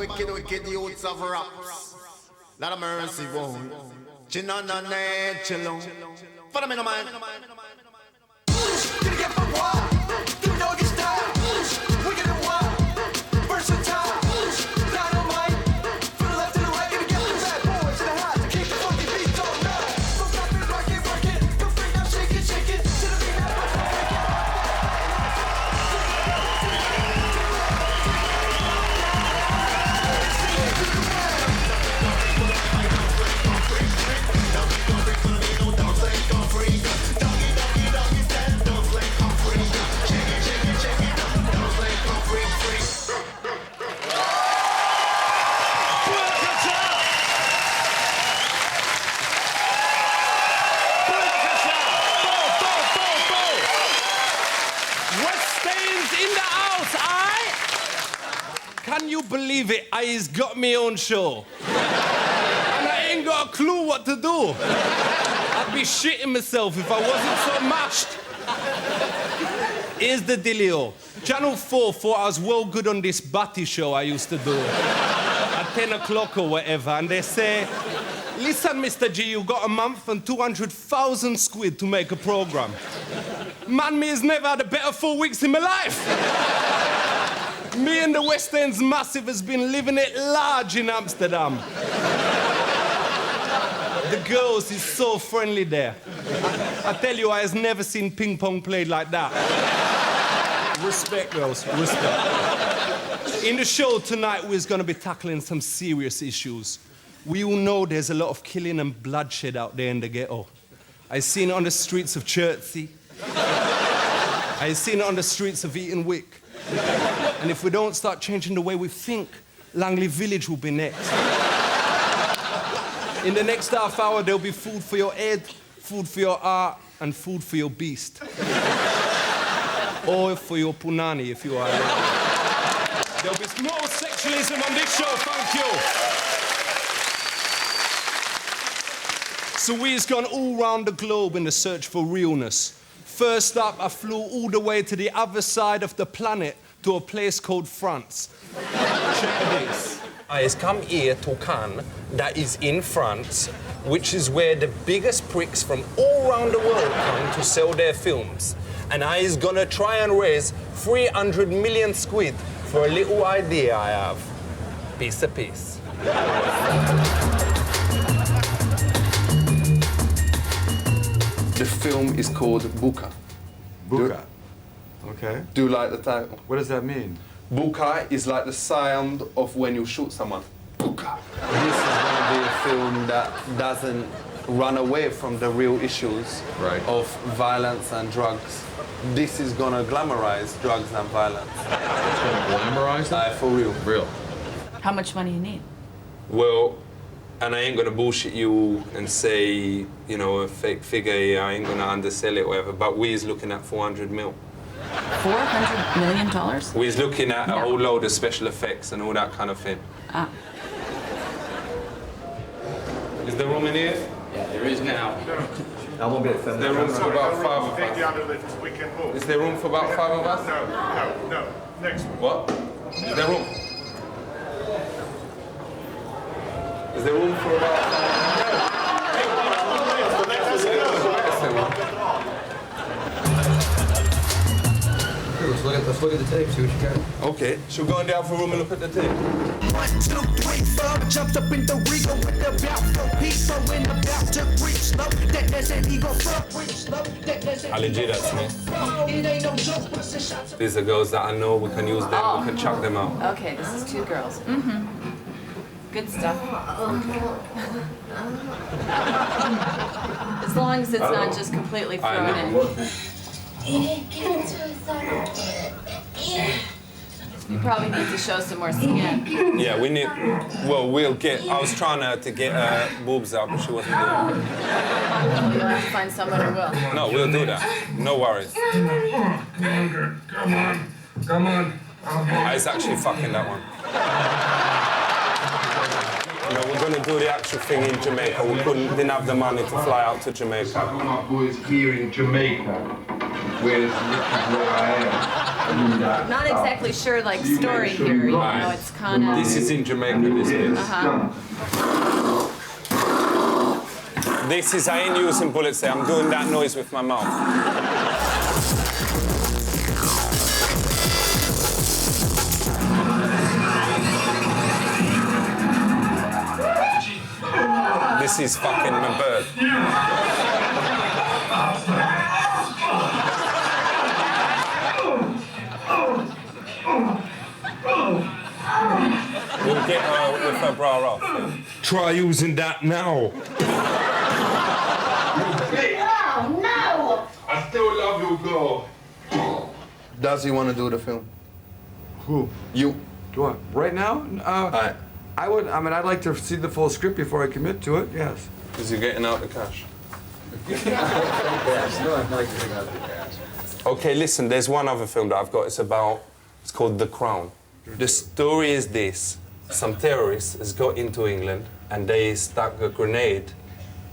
wicked youths of raps. Lot of mercy won't. Chinana chillon. Follow me no man. Gonna get for what? You know your style. Wicked and wild. Versatile. Dynamite. From the left to the right, gonna get the bad boys in the house to keep the funky beats all night. So stop it, rock it. Go freak now, shake it. To the beat now. Can you believe it? I's got me own show. And I ain't got a clue what to do. I'd be shitting myself if I wasn't so mashed. Here's the dealio. Channel 4 thought I was well good on this Batty show I used to do at 10 o'clock or whatever, and they say, listen, Mr. G, you got a month and 200,000 squid to make a program. Man, me has never had a better 4 weeks in my life. Me and the West End's Massive has been living it large in Amsterdam. The girls is so friendly there. I tell you, I has never seen ping pong played like that. Respect, girls, respect. In the show tonight, we're going to be tackling some serious issues. We all know there's a lot of killing and bloodshed out there in the ghetto. I've seen it on the streets of Chertsey. I've seen it on the streets of Eaton Wick. And if we don't start changing the way we think, Langley Village will be next. In the next half hour, there'll be food for your head, food for your heart, and food for your beast. Or for your punani, if you are. There'll be no sexualism on this show, thank you. So we've gone all round the globe in the search for realness. First up, I flew all the way to the other side of the planet to a place called France. Check this. I has come here to Cannes, that is in France, which is where the biggest pricks from all around the world come to sell their films. And I is gonna try and raise 300 million squid for a little idea I have. Piece of piece. The film is called Buka. Buka. Okay. Do you like the title? What does that mean? Buka is like the sound of when you shoot someone. Buka. This is going to be a film that doesn't run away from the real issues of violence and drugs. This is going to glamorize drugs and violence. It's going to glamorize them? For real. Real. How much money you need? Well, and I ain't gonna bullshit you and say, you know, a fake figure, I ain't gonna undersell it or whatever, but we is looking at 400 mil. $400 million? We is looking at a whole load of special effects and all that kind of thing. Ah. Is there room in here? Yeah, there is now. I won't be at Is there room for about 5 of Take the us? other lift, we can move. Is there room for about 5 of us? No. Next one. What? Is there room? Is there room for about 5? Let's look at the tape, see what you got. Okay, should we go in the other room and look at the tape? 1, 2, 3, 4, jumped up in the Rico with the bout for peace, so in the bout to reach slow. That there's an ego for reach slow. I'll legit that to me. It ain't no joke, but it's a shot. These are girls that I know, we can use them, we can chuck them out. Okay, this is 2 girls. Mm-hmm. Good stuff. As long as it's not just completely thrown in. You probably need to show some more skin. Yeah, we need, well, I was trying to get boobs out, but she wasn't doing it. You'll have to find someone who will. No, we'll do that. No worries. Come on. I was actually fucking that one. You know, we're going to do the actual thing in Jamaica. We didn't have the money to fly out to Jamaica. Some of my boys here in Jamaica, where it's Not exactly sure, like, story here, you know, it's kind of... This is in Jamaica, this is. This is, I ain't using bullets there, I'm doing that noise with my mouth. This is fucking my bird. We'll get her with her bra off. Yeah. Try using that now. Oh, no! I still love you, girl. Does he want to do the film? Who? You. Do I? Right now? Aye. I would. I mean, I'd like to see the full script before I commit to it. Yes. Is he getting out the cash? Yes, no, I'd like to take out the gas. Okay, listen, there's one other film that I've got. It's called The Crown. The story is this. Some terrorists has got into England and they stuck a grenade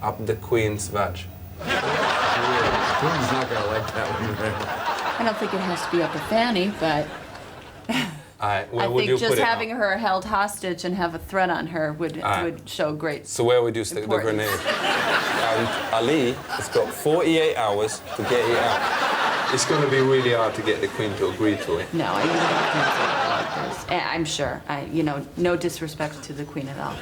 up the Queen's vag. Queen's not gonna like that one. I don't think it has to be up to Fanny, but Aye, where I would you think put just it having now? her held hostage and have a threat on her would show great. So where would you stick the importance. grenade? And Ali has got 48 hours to get it out. It's going to be really hard to get the Queen to agree to it. No, I usually don't say it like this. I'm sure. You know, no disrespect to the Queen at all.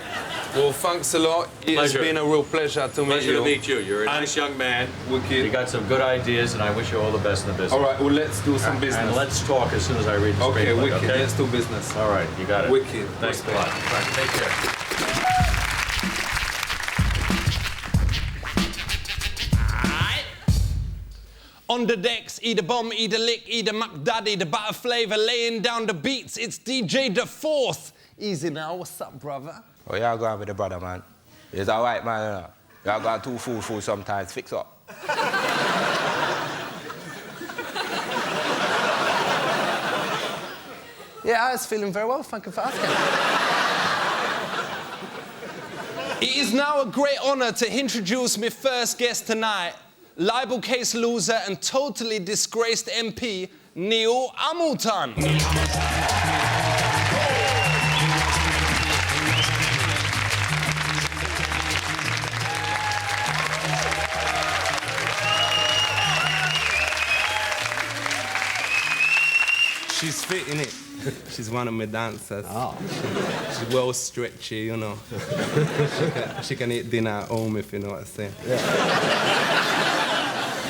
Well, thanks a lot. It's Pleasure. been a real pleasure to meet Pleasure you. to meet you. You're a nice young man. Wicked. You got some good ideas, and I wish you all the best in the business. All right, well, let's do some business. And let's talk as soon as I read the Okay, screenplay, wicked. okay? Let's do business. All right, you got it. Wicked. Thanks a lot. All right, take care. On the decks, eat a bomb, eat a lick, eat a McDaddy, the butter flavor laying down the beats. It's DJ the Fourth. Easy now, what's up, brother? Oh, y'all going with the brother, man. It's all right, man. You know. Y'all got too full sometimes. Fix up. Yeah, I was feeling very well, thank you for asking. It is now a great honor to introduce my first guest tonight, libel case loser and totally disgraced MP, Neil Hamilton. She's fit, innit? She's one of my dancers. Oh. She's well stretchy, you know. she can eat dinner at home, if you know what I'm saying. Yeah.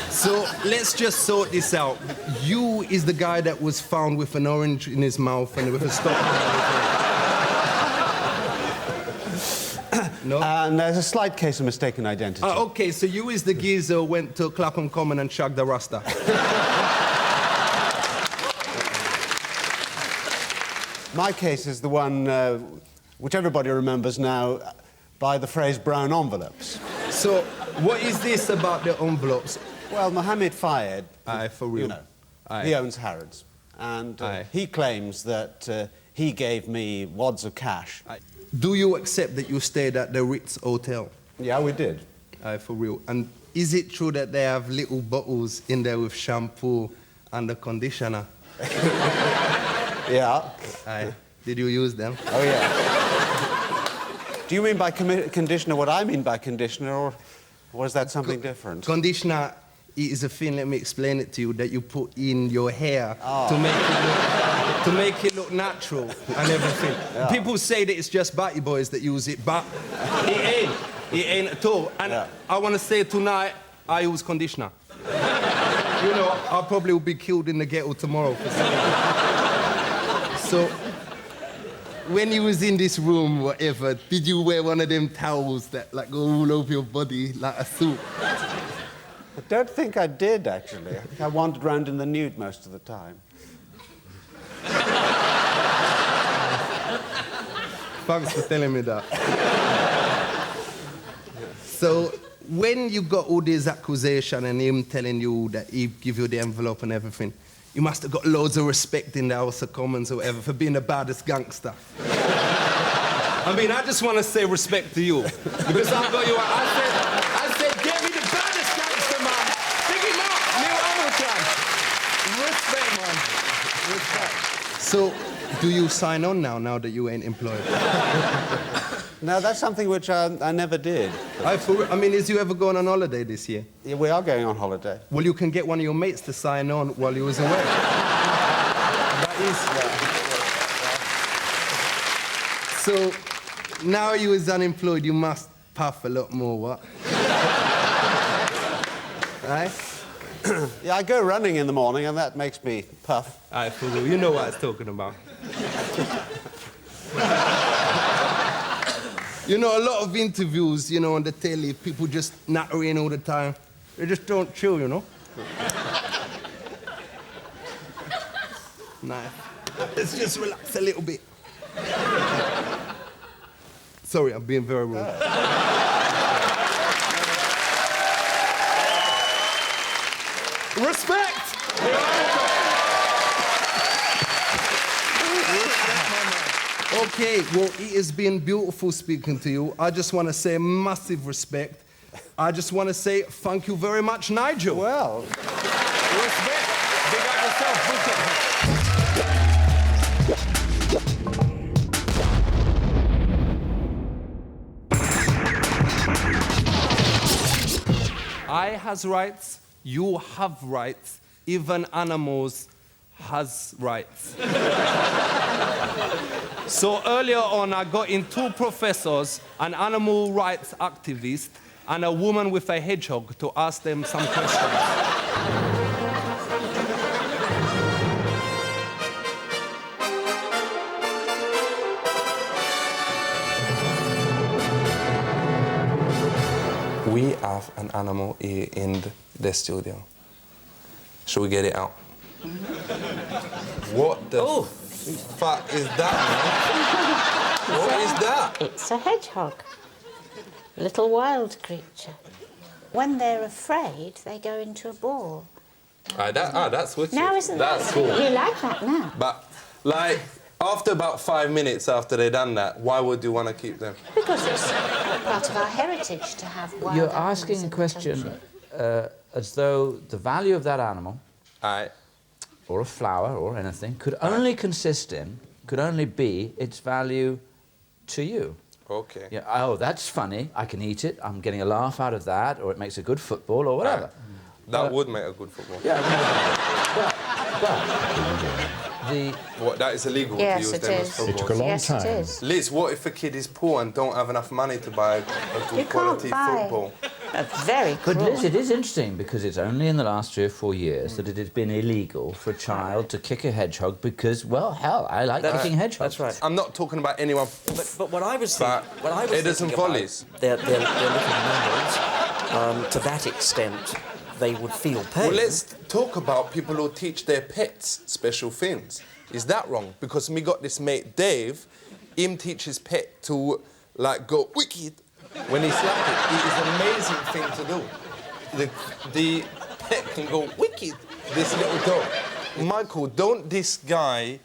So let's just sort this out. You is the guy that was found with an orange in his mouth and with a stop. No? And there's a slight case of mistaken identity. Okay, so you is the geezer who went to Clapham Common and shagged the Rasta. My case is the one which everybody remembers now by the phrase brown envelopes. So what is this about the envelopes? Well, Mohammed Fayed, for real. you know, he owns Harrods. And he claims that he gave me wads of cash. Do you accept that you stayed at the Ritz Hotel? Yeah, we did. For real. And is it true that they have little bottles in there with shampoo and the conditioner? Yeah. Did you use them? Oh, yeah. Do you mean by conditioner what I mean by conditioner, or is that something different? Conditioner is a thing, let me explain it to you, that you put in your hair to make it look natural and everything. Yeah. People say that it's just batty boys that use it, but it ain't. It ain't at all. And I want to say tonight, I use conditioner. You know, I probably will be killed in the ghetto tomorrow for saying that. So, when you was in this room, whatever, did you wear one of them towels that like go all over your body like a suit? I don't think I did, actually. I think I wandered around in the nude most of the time. Thanks for telling me that. So, when you got all these accusations and him telling you that he give you the envelope and everything, you must have got loads of respect in the House of Commons or whatever for being the baddest gangster. I mean, I just want to say respect to you. Because I got you, I said, get me the baddest gangster, man. Pick him up, Neil Hamilton. Respect. So, do you sign on now that you ain't employed? No, that's something which I never did. I mean, is you ever going on holiday this year? Yeah, we are going on holiday. Well, you can get one of your mates to sign on while you was away. That is... So, now you is unemployed, you must puff a lot more, what? Right? Yeah, I go running in the morning, and that makes me puff. Aye, for real. You know what I was talking about. You know, a lot of interviews, you know, on the telly, people just nattering all the time. They just don't chill, you know? Nah. Let's just relax a little bit. Sorry, I'm being very rude. Respect! Okay, well, it has been beautiful speaking to you. I just want to say massive respect. I just want to say thank you very much, Nigel. Well... Respect. Big up yourself, I has rights, you have rights, even animals has rights. So earlier on, I got in 2 professors, an animal rights activist, and a woman with a hedgehog to ask them some questions. We have an animal here in the studio. Should we get it out? What the fuck is that, man? What is that? It's a hedgehog. A little wild creature. When they're afraid, they go into a ball. That's wicked. Now, isn't That's that... cool. You like that now? But, like, after about 5 minutes after they done that, why would you want to keep them? Because it's part of our heritage to have wild You're animals asking in a the question country. as though the value of that animal, or a flower, or anything, could only be its value to you. Okay. Yeah, oh, that's funny. I can eat it. I'm getting a laugh out of that, or it makes a good football, or whatever. That would make a good football. Yeah, What, that is illegal Yes, to use it them is. as footballs? It took a long Yes, it time. is. Liz, what if a kid is poor and don't have enough money to buy a good You quality can't buy football? a very But cruel. Liz, it is interesting because it's only in the last 3 or 4 years that it has been illegal for a child to kick a hedgehog because, well, hell, I like kicking hedgehogs. That's right. I'm not talking about anyone. But what I was But thinking, what I was Edison thinking about, volleys. they're little mammals. To that extent, they would feel pain. Well, let's talk about people who teach their pets special things. Is that wrong? Because me got this mate, Dave, him teach his pet to, like, go wicked when he slap it. It is an amazing thing to do. The pet can go wicked, this little dog. Michael, don't this dog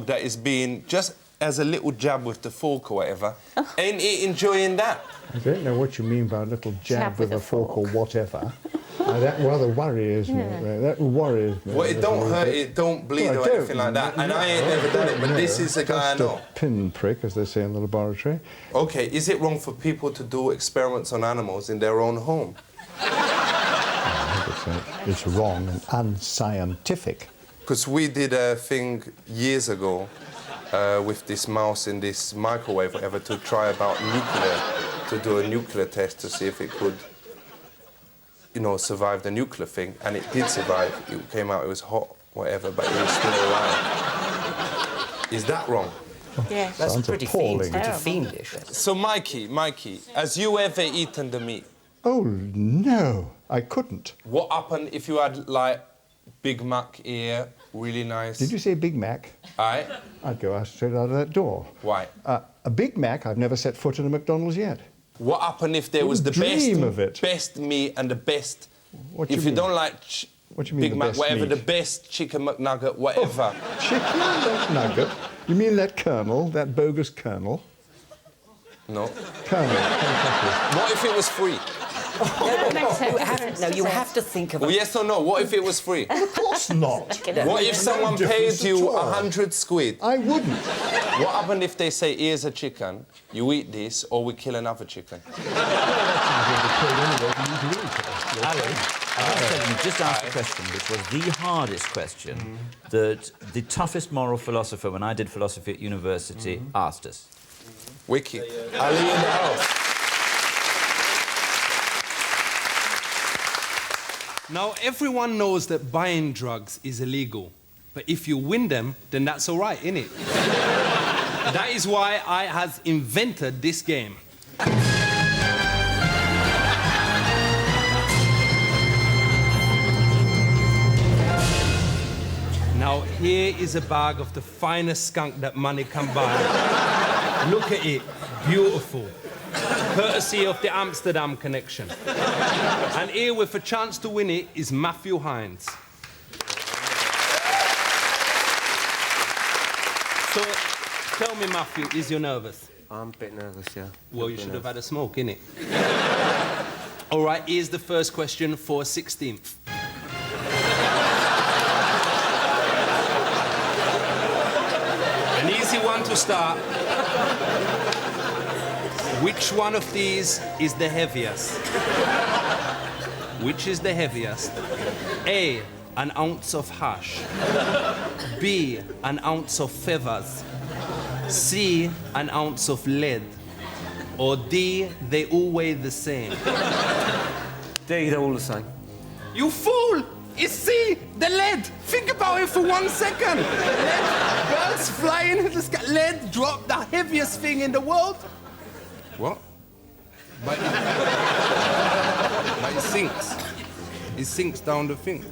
that is being just as a little jab with the fork or whatever, ain't he enjoying that? I don't know what you mean by a little jab with a fork or whatever. That rather worries me. That worries me. Well, it don't hurt, it don't bleed or anything like that. And I ain't never done it, but this is a guy I know. Just a pinprick, as they say in the laboratory. Okay, is it wrong for people to do experiments on animals in their own home? It's wrong and unscientific. Because we did a thing years ago with this mouse in this microwave, whatever, to try about nuclear, to do a nuclear test to see if it could, you know, survive the nuclear thing. And it did survive. It came out, it was hot, whatever, but it was still alive. Is that wrong? Yes. That's Sounds pretty appalling. fiendish. So, Mikey, has you ever eaten the meat? Oh, no, I couldn't. What happened if you had, like, Big Mac here, really nice? Did you say Big Mac? Aye. I'd go out straight out of that door. Why? A Big Mac, I've never set foot in a McDonald's yet. What happened if there was the best meat and the best... What do if you you mean? don't like What do you mean Big the Mac, best whatever, meat? the best chicken McNugget, whatever. Chicken McNugget? You mean that Colonel, that bogus Colonel? No. Colonel. What if it was free? You have to think of Well, yes or no? What if it was free? Of course not. What if someone paid you 100 squid? I wouldn't. What happened if they say, here's a chicken, you eat this, or we kill another chicken? You just asked a question which was the hardest question that the toughest moral philosopher, when I did philosophy at university, asked us. Wiki. Ali in the house. Now, everyone knows that buying drugs is illegal. But if you win them, then that's all right, innit? That is why I has invented this game. Now, here is a bag of the finest skunk that money can buy. Look at it, beautiful. Courtesy of the Amsterdam connection. And here with a chance to win it is Matthew Hines. So, tell me, Matthew, is you nervous? I'm a bit nervous, yeah. Well, you should have had a smoke, innit? All right, here's the first question for 16th. An easy one to start. Which one of these is the heaviest? Which is the heaviest? A, an ounce of hash. B, an ounce of feathers. C, an ounce of lead. Or D, they all weigh the same. D, they're all the same. You fool! It's C, the lead! Think about it for 1 second! Lead, birds flying in the sky. Lead dropped the heaviest thing in the world. What? But it sinks. It sinks down the thing.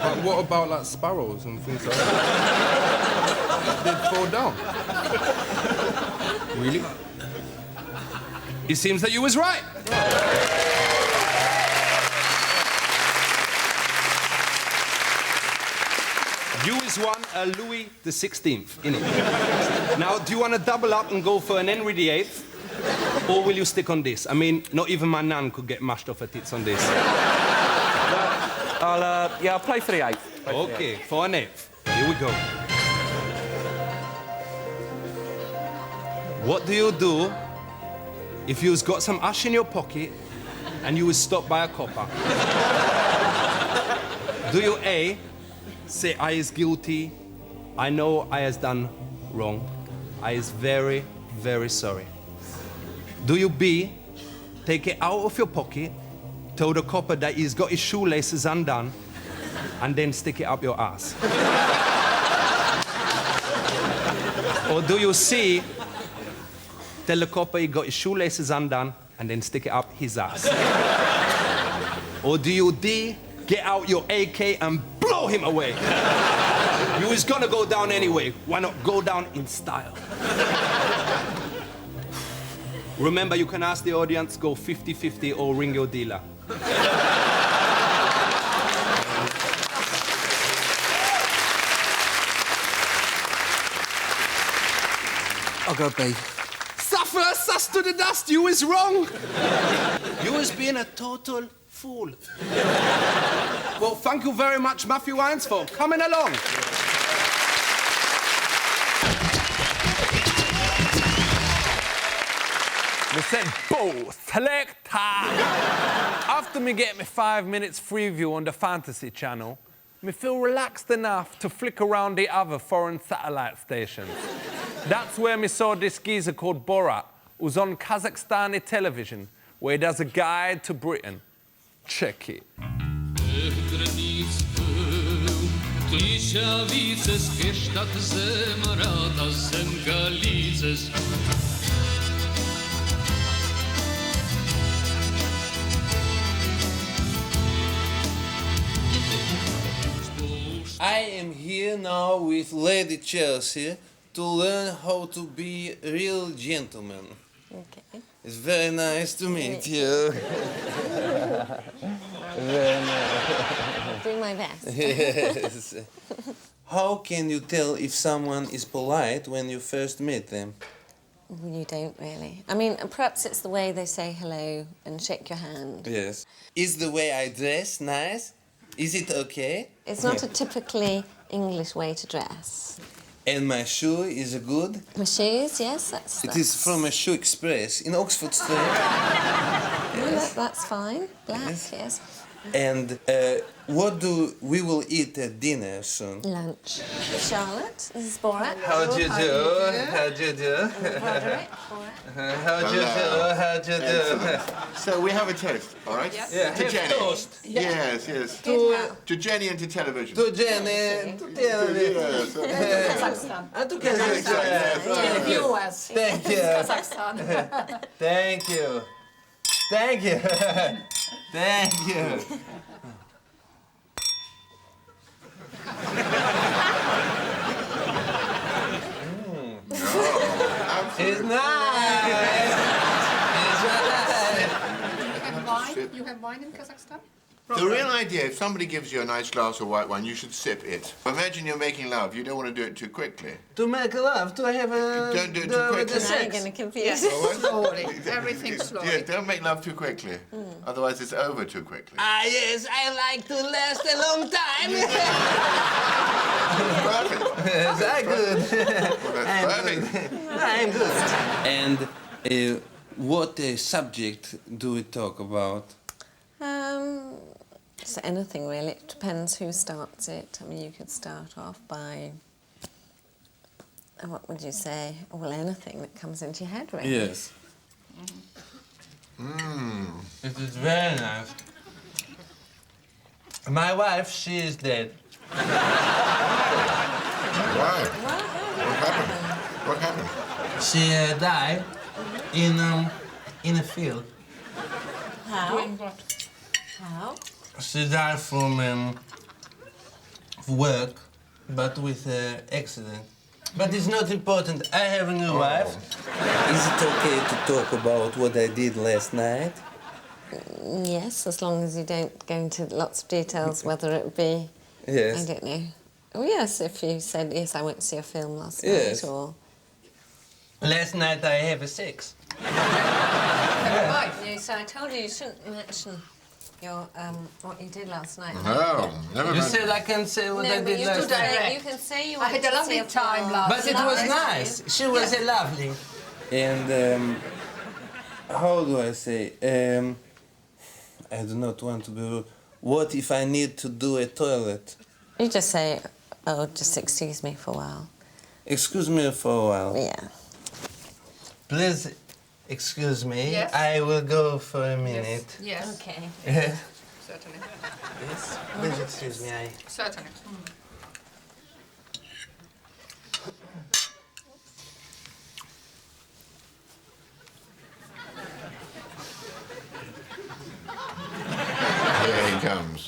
But what about like sparrows and things like that? They'd fall down. Really? It seems that you was right. You is won a Louis the 16th, innit? Now, do you want to double up and go for an Henry VIII? Or will you stick on this? I mean, not even my nan could get mashed off her tits on this. I'll play for the 8th. Okay, for an 8th. Here we go. What do you do if you've got some ash in your pocket and you was stopped by a copper? Do you A, say I is guilty, I know I has done wrong, I is very, very sorry? Do you B, take it out of your pocket, tell the copper that he's got his shoelaces undone, and then stick it up your ass? Or do you C, tell the copper he got his shoelaces undone, and then stick it up his ass? Or do you D, get out your AK and blow him away? You is gonna go down anyway. Why not go down in style? Remember, you can ask the audience, go 50-50 or ring your dealer. I'll go B. Suffer, sus to the dust, you is wrong. You is being a total fool. Well, thank you very much, Matthew Hines, for coming along. We said, "Bo, selector!" After me get me 5 minutes free view on the Fantasy Channel, me feel relaxed enough to flick around the other foreign satellite stations. That's where me saw this geezer called Borat, who's on Kazakhstani television, where he does a guide to Britain. Check it. I am here now with Lady Chelsea to learn how to be a real gentleman. Okay. It's very nice to meet you. Very nice. Doing my best. Yes. How can you tell if someone is polite when you first meet them? You don't really. I mean, perhaps it's the way they say hello and shake your hand. Yes. Is the way I dress nice? Is it okay? It's not a typically English way to dress. And my shoe is good? My shoes, yes, that's... It is from a Shoe Express in Oxford Street. Well, that's fine. Black, yes. And what do we will eat at dinner soon? Lunch. Charlotte, this is Borat. How do you do? How do you do? Broderick, How do you do? How do you do? So we have a toast, all right? Yes. Yeah, To have Jenny. toast. Yes, yes. To Jenny and to television. To Jenny, to television. Yes. Kazakhstan. And to Kazakhstan. Yes. Viewers. Thank you. Kazakhstan. Thank you. Thank you. Thank you. It's nice. You have wine in Kazakhstan? The real idea, if somebody gives you a nice glass of white wine, you should sip it. Imagine you're making love. You don't want to do it too quickly. To make love, to have a... Don't do it too quickly. Now you're going to confuse Slowly. Everything slowly. Yeah, don't make love too quickly. Otherwise, it's over too quickly. Ah, yes, I like to last a long time. Perfect. Is that good? Well, that's perfect. I'm good. And what subject do we talk about? So anything really. It depends who starts it. I mean, you could start off by, what would you say? Well, anything that comes into your head, really. Yes. It is very nice. My wife, she is dead. Why? What happened? What happened? She died in a field. How? Doing what? How? She died from work, but with accident. But it's not important. I have a new wife. Is it okay to talk about what I did last night? Yes, as long as you don't go into lots of details, whether it be... Yes. I don't know. Oh, yes, if you said, yes, I went to see a film last Yes. night, or... Last night I have a sex. Right, no, so I told you shouldn't mention your, what you did last night. No, never You mind. said I can say what I but did you last can night. say, you can say you I went had a to see lovely time film. last But it was nice. She was a lovely. And how do I say? I do not want to be rude. What if I need to do a toilet? You just say, oh, just excuse me for a while. Excuse me for a while. Yeah. Please excuse me. Yes. I will go for a minute. Yes. Okay. Yes. Certainly. Please excuse me. Certainly. Here he comes.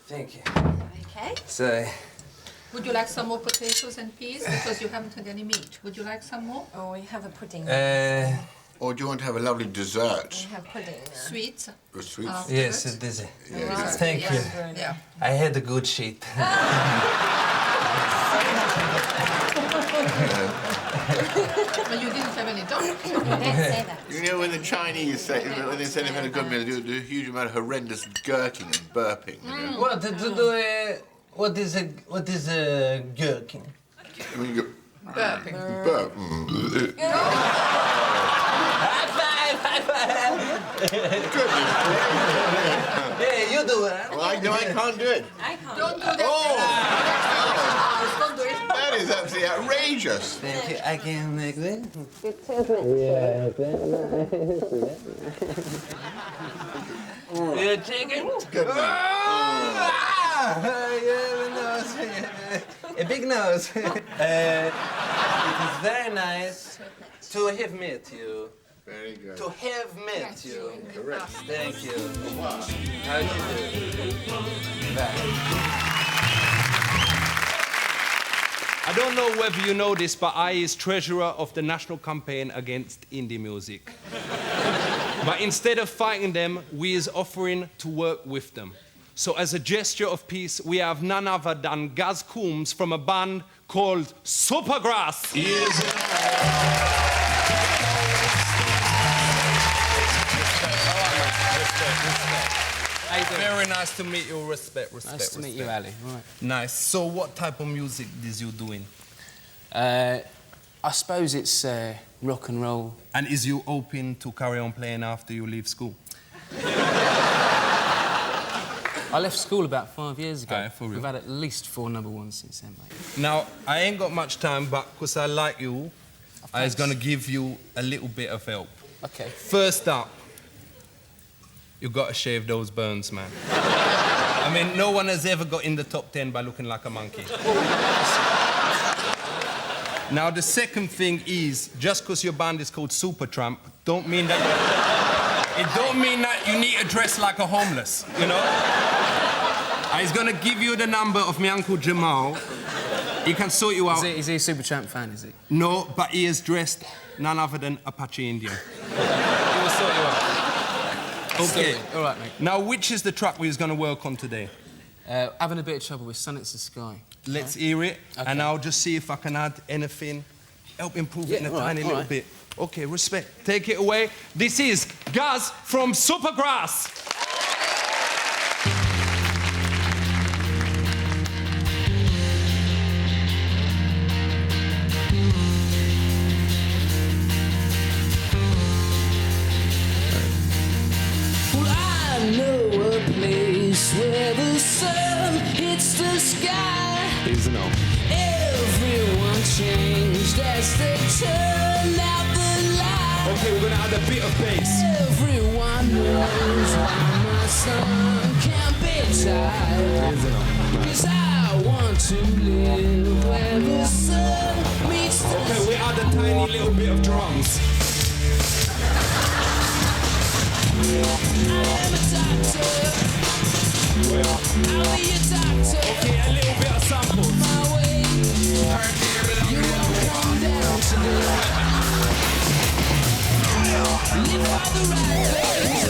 Thank you. Okay. So, Would you like some more potatoes and peas? Because you haven't had any meat. Would you like some more? Oh, we have a pudding. Or do you want to have a lovely dessert? We have pudding now. Sweets? Or sweets? yes, it is. Yes. Thank you. Yeah. I had a good sheet. But you didn't have any dog. You don't say that. You know when the Chinese say, when they say they've had a good meal, they do a huge amount of horrendous gurking and burping. You know? What to do? What is a gherkin? I mean, you go, Burping. burp. High five! High five! Yeah, you do it. Well, I can't do it. I can't. Don't do that. Oh, Don't do it. that is absolutely outrageous. Thank you. I can make that. Yeah, chicken. Good man. A big nose. It is very nice to have met you. Very good. To have met you. Correct. Thank you. How do you do? Bye. I don't know whether you know this, but I is treasurer of the national campaign against indie music. But instead of fighting them, we is offering to work with them. So as a gesture of peace, we have none other than Gaz Coombs from a band called Supergrass. Yes. Very nice to meet you. Respect, respect, Nice to meet you, respect. Ali. Right. Nice. So what type of music is you doing? I suppose it's rock and roll. And is you open to carry on playing after you leave school? I left school about 5 years ago. Aye, for real. We've had at least 4 number ones since then, mate. Now, I ain't got much time, but because I like you, I was going to give you a little bit of help. Okay. First up, you got to shave those burns, man. I mean, no one has ever got in the top 10 by looking like a monkey. Now, the second thing is, just because your band is called Supertramp, don't mean that... It don't mean that you need to dress like a homeless, you know? I was going to give you the number of my Uncle Jamal. He can sort you out. Is he a Supertramp fan, is he? No, but he is dressed none other than Apache Indian. He will sort you out. Okay. All right, mate. Now, which is the track we was going to work on today? Having a bit of trouble with Sonnets to Sky. Let's hear it, and I'll just see if I can add anything, help improve it in a tiny little bit. Okay, respect. Take it away. This is Gaz from Supergrass. Well, I know a place where the sun hits the sky. Easy now. Everyone changed as they turned out the light. Okay, we're gonna add a bit of bass. Everyone knows why my son can't be tied. Easy now. 'Cause I want to live where the sun meets the Okay, we add a tiny little bit of drums. I am a doctor. I'll be a doctor. Okay, a little bit of samples. On my way. You won't come down today. Live by the right things.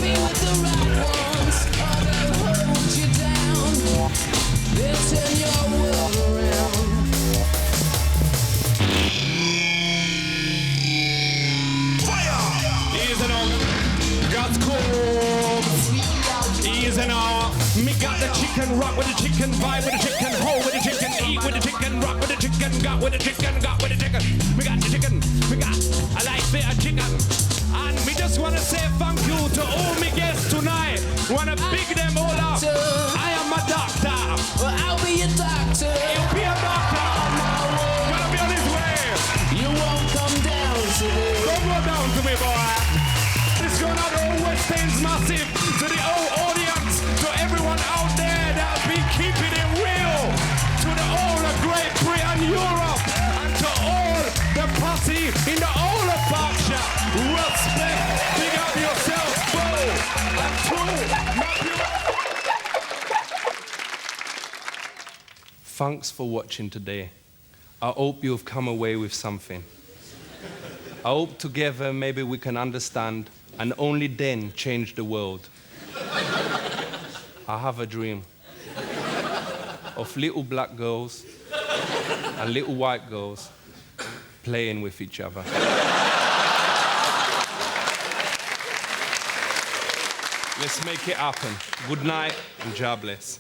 Be with the right ones. Or they'll hold you down. They'll turn your world around. Easy now. God's cool. Easy now. Me got the chicken, rock with the chicken, vibe with the chicken, hold with the chicken, eat with the chicken, rock with the chicken, got with the chicken, got with the chicken. Me got the chicken, me got a light bit of chicken. And me just wanna say thank you to all me guests tonight. Wanna big them all up. I am a doctor. Well, I'll be a doctor. You'll be a doctor. Gonna be on his way. You won't come down today. Don't go down to me, boy. This going out to all West End's massive, to the old audience, to everyone out there that's been keeping it real, to the all of Great Britain, Europe, and to all the posse in the whole of Berkshire. Respect, big up yourself, Bo, and Thanks for watching today. I hope you've come away with something. I hope together maybe we can understand and only then change the world. I have a dream of little black girls and little white girls playing with each other. Let's make it happen. Good night and God bless.